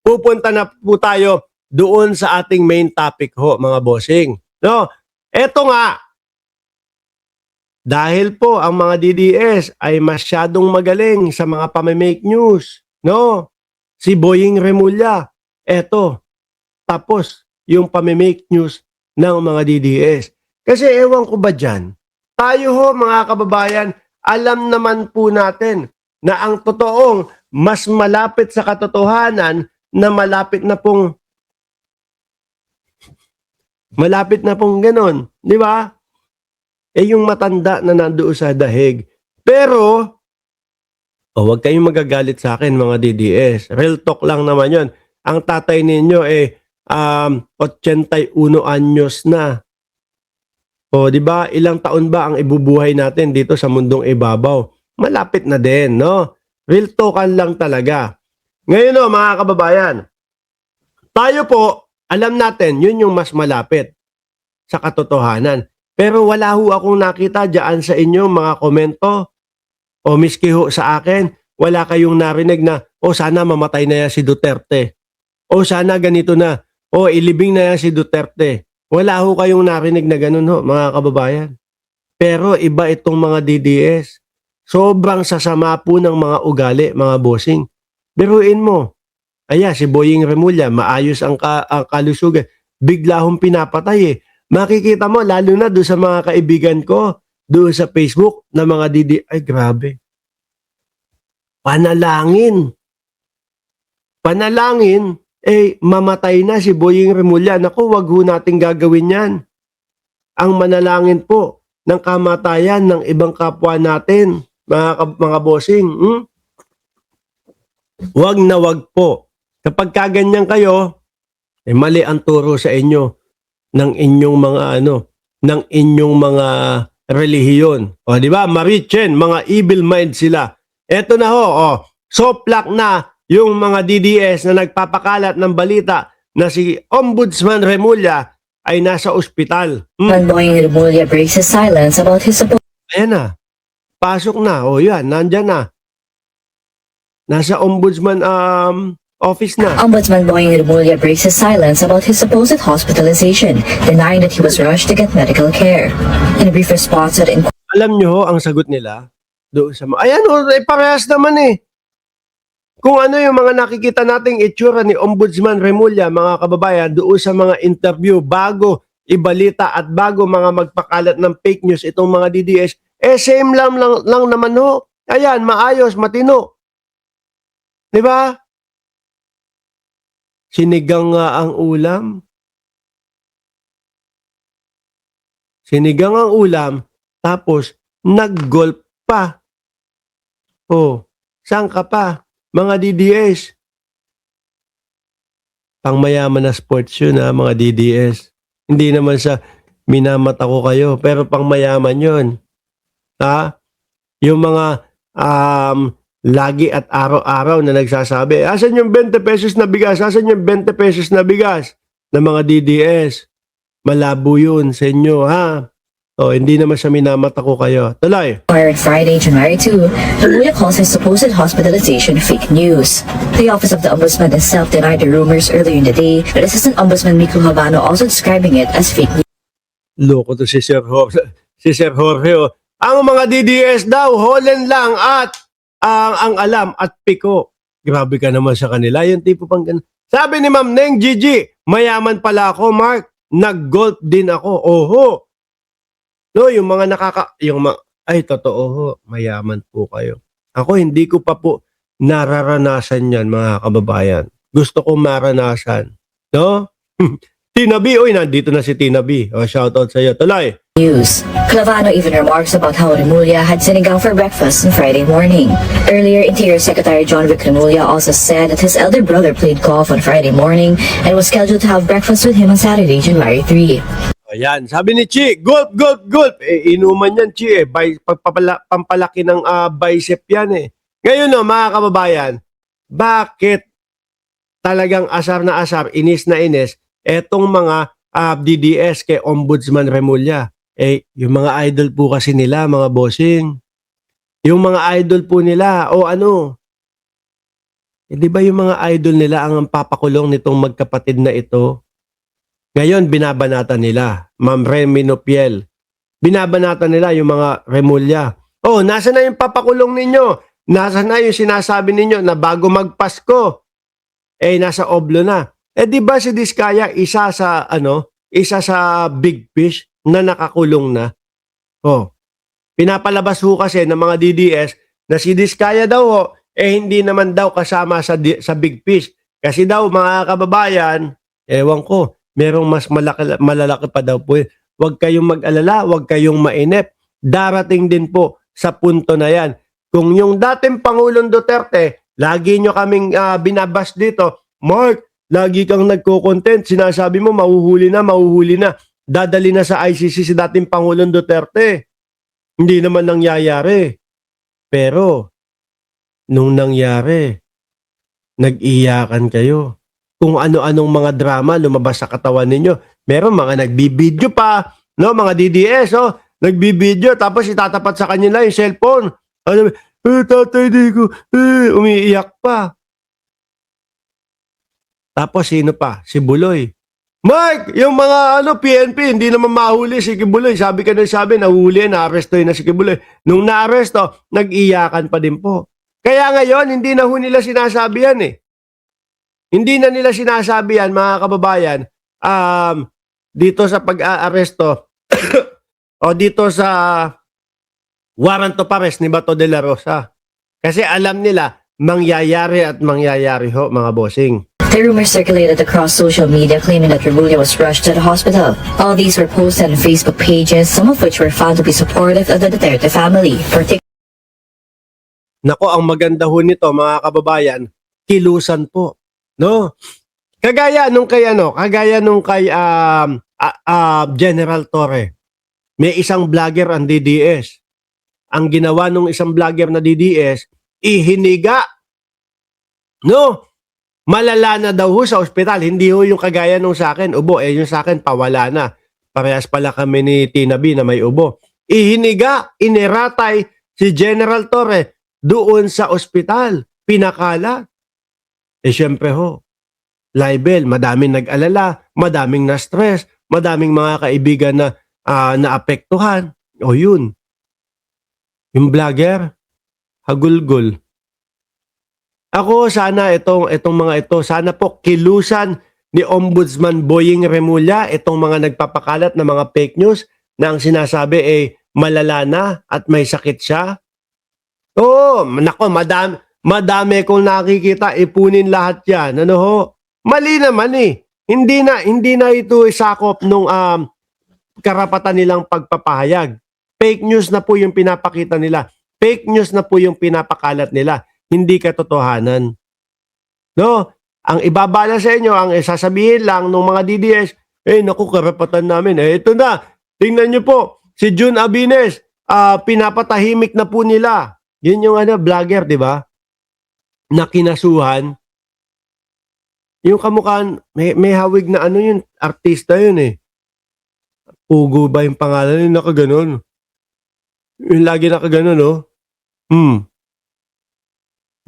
pupunta na po tayo doon sa ating main topic ho, mga bossing. No? Eto nga, dahil po ang mga DDS ay masyadong magaling sa mga pamimake news, no? Si Boying Remulla, eto, tapos yung pamimake news ng mga DDS. Kasi ewan ko ba dyan, tayo ho mga kababayan, alam naman po natin na ang totoong mas malapit sa katotohanan na malapit na pong ganon, di ba? Eh yung matanda na nandoon sa dahig. Pero, huwag kayong magagalit sa akin mga DDS. Real talk lang naman yon. Ang tatay ninyo 81 anyos na. O, di ba? Ilang taon ba ang ibubuhay natin dito sa mundong ibabaw? Malapit na din, no? Real talkan lang talaga. Ngayon mga kababayan, tayo po, alam natin, yun yung mas malapit sa katotohanan. Pero wala ho akong nakita dyan sa inyo mga komento o miski ho sa akin, wala kayong narinig na, sana mamatay na yan si Duterte. O sana ganito na. O ilibing na yan si Duterte. Wala ho kayong narinig na ganun ho, mga kababayan. Pero iba itong mga DDS. Sobrang sasama po ng mga ugali, mga bossing. Biruin mo. Si Boying Remulla, maayos ang kalusugan. Bigla hong pinapatay eh. Makikita mo, lalo na doon sa mga kaibigan ko, doon sa Facebook, na mga DDS. Ay, grabe. Panalangin. Mamatay na si Boying Remulla. Naku, wag ho natin gagawin yan. Ang manalangin po ng kamatayan ng ibang kapwa natin, mga bossing. Wag na wag po. Kapag kaganyan kayo, mali ang turo sa inyo ng inyong mga relihiyon. O di ba? Marichen, mga evil mind sila. Eto na ho, soplak na yung mga DDS na nagpapakalat ng balita na si Ombudsman Remulla ay nasa ospital. Boying Remulla breaks his silence about his supposed... Ayan na. Pasok na. Yan, nandyan na. Nasa Ombudsman office na. Ombudsman Boying Remulla breaks his silence about his supposed hospitalization, denying that he was rushed to get medical care. In a brief response to the inquiry... Alam nyo ang sagot nila? Doon sa ayan parehas naman eh. Kung ano yung mga nakikita nating itsura ni Ombudsman Remulla, mga kababayan, doon sa mga interview bago ibalita at bago mga magpakalat ng fake news itong mga DDS, same lang naman ho. Ayan, maayos, matino. Di ba? Sinigang nga ang ulam. Sinigang ang ulam, tapos nag-golf pa. Saan ka pa? Mga DDS. Pangmayaman na sports yun mga DDS. Hindi naman sa minamata ko kayo, pero pangmayaman yun. Yung mga lagi at araw-araw na nagsasabi, asan yung 20 pesos na bigas? Asan yung 20 pesos na bigas? Ng mga DDS. Malabo yun sa inyo, hindi naman sa minamata ko kayo. Tuloy. Friday, January 2, Remulla calls his supposed hospitalization fake news. The Office of the Ombudsman itself denied the rumors earlier in the day, but Assistant Ombudsman Miku Habano also describing it as fake news. Loko to si Sir Jorge. Ang mga DDS daw, holen lang at ang alam at piko. Grabe ka naman sa kanila. Yung tipo pang ganun. Sabi ni Ma'am Neng Gigi, mayaman pala ako, Mark. Nag-golf din ako. Oho. No, yung mga totoo ho, mayaman po kayo. Ako hindi ko pa po nararanasan yan, mga kababayan. Gusto ko maranasan. No? Tina B, nandito na si Tina B. Shoutout sa iyo. Tuloy. News. Clavano even remarks about how Remulla had sinigang for breakfast on Friday morning. Earlier, Interior Secretary John Vic Remulla also said that his elder brother played golf on Friday morning and was scheduled to have breakfast with him on Saturday, January 3. Ayan, sabi ni Chi, golf. Inuman yan, Chi pampalaki ng bicep yan Ngayon mga kababayan, bakit talagang asar na asar, inis na inis, etong mga DDS kay Ombudsman Remulla? Yung mga idol po kasi nila, mga bossing. Yung mga idol po nila, di ba yung mga idol nila ang papakulong nitong magkapatid na ito? Ngayon, binabanatan nila. Ma'am Remy Nopiel. Binabanatan nila yung mga Remulla. Oh, nasa na yung papakulong ninyo? Nasa na yung sinasabi ninyo na bago magpasko? Nasa oblo na. Di ba si Diskaya isa sa big fish na nakakulong na? Oh, pinapalabas ho kasi ng mga DDS na si Diskaya daw hindi naman daw kasama sa big fish. Kasi daw mga kababayan, ewan ko, merong mas malalaki pa daw po. Huwag kayong mag-alala, huwag kayong mainip. Darating din po sa punto na yan. Kung yung dating Pangulong Duterte, lagi nyo kaming binabas dito, Mark, lagi kang nagko-content, sinasabi mo mahuhuli na, dadali na sa ICC si dating Pangulong Duterte. Hindi naman nangyayari. Pero, nung nangyari, nag-iyakan kayo. Kung ano-anong mga drama lumabas sa katawan ninyo. Meron mga nagbibideo pa, no, mga DDS, nagbibideo, tapos itatapat sa kanila yung cellphone. Tatay di ko, umiiyak pa. Tapos sino pa? Si Buloy. Mark, yung mga PNP, hindi naman mahuli si Kibuloy. Sabi nahuli, na-arresto na si Kibuloy. Nung na-arresto, nag-iyakan pa din po. Kaya ngayon, hindi na ho nila sinasabi yan Hindi na nila sinasabi yan, mga kababayan, dito sa pag-aaresto o dito sa warrant of arrest ni Bato de la Rosa. Kasi alam nila, mangyayari ho, mga bossing. The rumors circulated across social media claiming that Remulla was rushed to the hospital. All these were posted on Facebook pages, some of which were found to be supportive of the Duterte family. Nako, ang maganda ho nito, mga kababayan, kilusan po. No? Kagaya nung kay General Torre. May isang vlogger ang DDS. Ang ginawa nung isang vlogger na DDS, ihiniga. No? Malala na daw ho sa ospital. Hindi ho yung kagaya nung sa akin, ubo. Yung sa akin, pawala na. Parehas pala kami ni Tina B na may ubo. Ihiniga, iniratay si General Torre doon sa ospital. Pinakala. Syempre ho, libel, madaming nag-alala, madaming na-stress, madaming mga kaibigan na naapektuhan. O yun. Yung vlogger, hagulgol. Ako sana itong mga ito, sana po kilusan ni Ombudsman Boying Remulla itong mga nagpapakalat na mga fake news na ang sinasabi malala na at may sakit siya. Oo, nako, madami kong nakikita, ipunin lahat yan. Ano ho? Mali naman Hindi na ito sakop nung karapatan nilang pagpapahayag. Fake news na po yung pinapakita nila. Fake news na po yung pinapakalat nila. Hindi katotohanan. No? Ang ibabala sa inyo, ang sasabihin lang ng mga DDS, naku, karapatan namin. Ito na, tingnan nyo po, si June Abines, pinapatahimik na po nila. Yun yung vlogger, di ba? Na kinasuhan. Yung kamukhaan, may hawig na yun, artista yun Pugo ba yung pangalan yun, nakaganon. Yung lagi nakaganon,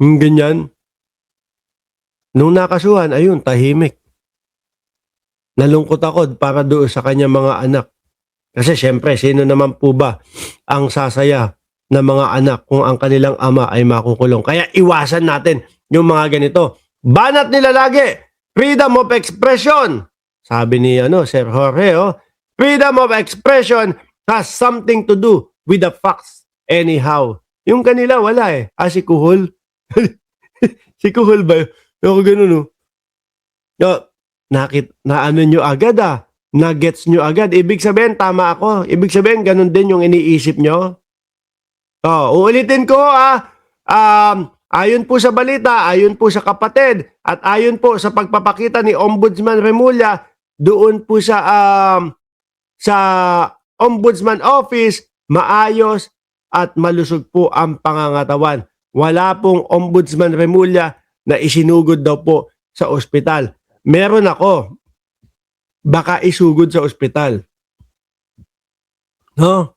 Yung ganyan. Nung nakasuhan, ayun, tahimik. Nalungkot ako para doon sa kanyang mga anak. Kasi syempre, sino naman po ba ang sasaya ng mga anak kung ang kanilang ama ay makukulong? Kaya iwasan natin yung mga ganito. Banat nila lagi, freedom of expression. Sabi ni Sir Jorge, freedom of expression has something to do with the facts anyhow. Yung kanila wala si Kuhol. Si Kuhol ba? Ako ganun nyo agad na-gets nyo agad. Ibig sabihin, tama ako. Ibig sabihin, ganun din yung iniisip nyo. Uulitin ko ayon po sa balita, ayon po sa kapatid, at ayon po sa pagpapakita ni Ombudsman Remulla doon po sa Ombudsman Office, maayos at malusog po ang pangangatawan. Wala pong Ombudsman Remulla na isinugod daw po sa ospital. Meron ako. Baka isugod sa ospital. No?